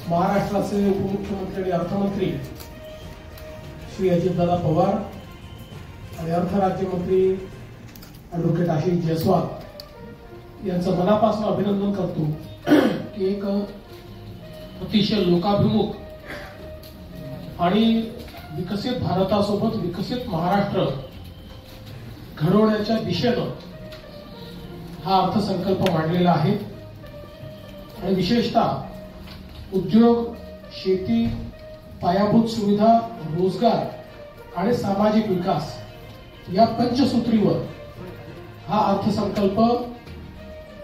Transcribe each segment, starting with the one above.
महाराष्ट्राचे उपमुख्यमंत्री आणि अर्थमंत्री श्री अजितदादा पवार आणि अर्थ राज्यमंत्री ॲडव्होकेट आशिष जयस्वाल यांचं मनापासून अभिनंदन करतो की एक अतिशय लोकाभिमुख आणि विकसित भारतासोबत विकसित महाराष्ट्र घडवण्याच्या दिशेनं हा अर्थसंकल्प मांडलेला आहे आणि विशेषतः उद्योग, शेती, पायाभूत सुविधा, रोजगार आणि सामाजिक विकास या पंचसूत्रीवर हा अर्थसंकल्प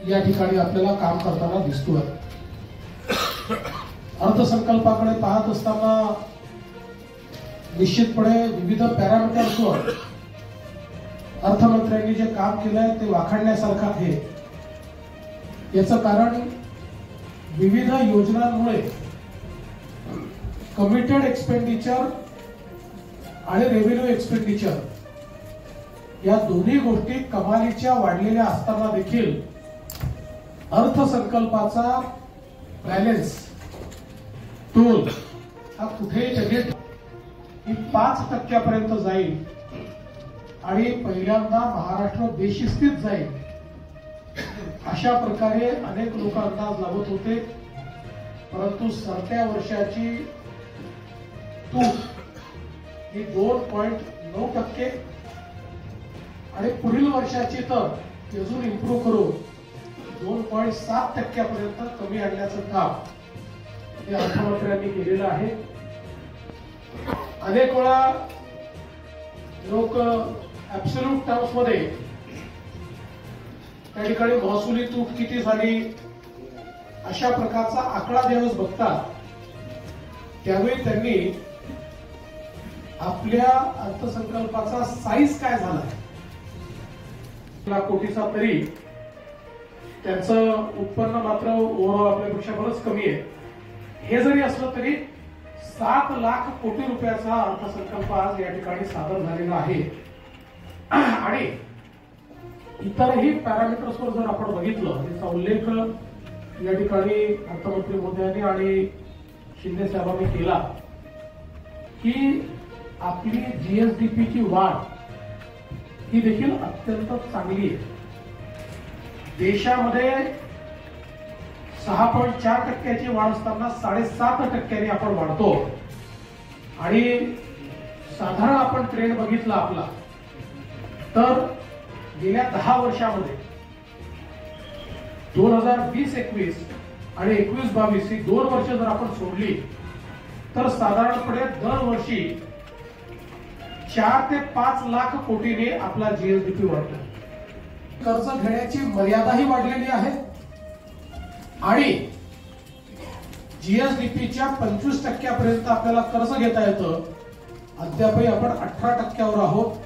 या ठिकाणी आपल्याला काम करताना दिसतोय। अर्थसंकल्पाकडे पाहत असताना निश्चितपणे विविध पॅरामीटर्सवर अर्थमंत्र्यांनी जे काम केलंय ते वाखाणण्यासारखं आहे। याचं कारण विविध योजनांमुळे कमिटेड एक्सपेंडिचर आणि रेव्हेन्यू एक्सपेंडिचर या दोन्ही गोष्टी कमालीच्या वाढलेल्या असताना देखील अर्थसंकल्पाचा बॅलन्स तोल हा कुठेही जगेल ही 5% जाईल आणि पहिल्यांदा महाराष्ट्र बेशिस्तीत जाईल अशा प्रकारे अनेक लोक अंदाज लावत होते, परंतु सरत्या वर्षाची तूट ही 2.9% आणि पुढील वर्षाची तर अजून इम्प्रूव्ह करून 2.7% कमी आणण्याचं काम हे अर्थमंत्र्यांनी केलेलं आहे। अनेक वेळा लोक ऍब्सोल्यूट टर्म्स मध्ये त्या ठिकाणी महसुली तूट किती झाली अशा प्रकारचा आकडा ज्यावेळेस बघतात त्यावेळी त्यांनी आपल्या अर्थसंकल्पाचा साईज काय झाला लाख कोटीचा तरी त्यांचं उत्पन्न मात्र ओव्हरऑल आपल्यापेक्षा बरंच कमी आहे। हे जरी असलं तरी 7 लाख कोटी रुपयाचा अर्थसंकल्प आज या ठिकाणी सादर झालेला आहे आणि इतरही पॅरामीटर्सवर जर आपण बघितलं त्याचा उल्लेख या ठिकाणी अर्थमंत्री महोदयांनी आणि शिंदे साहेबांनी केला की आपली जीएसडीपीची वाढ ही देखील अत्यंत चांगली आहे। देशामध्ये 6.4% वाढ असताना 7.5% आपण वाढतो आणि साधारण आपण ट्रेंड बघितला आपला तर गेल्या 10 वर्षामध्ये 2020-21 आणि 21-22 ही 2 वर्ष जर आपण सोडली तर साधारणपणे दरवर्षी 4 ते 5 लाख कोटीने आपला जीएसडीपी वाढतो। कर्ज घेण्याची मर्यादाही वाढलेली आहे आणि जीएसडीपीच्या 25% आपल्याला कर्ज घेता येतं। अद्यापही आपण 18% आहोत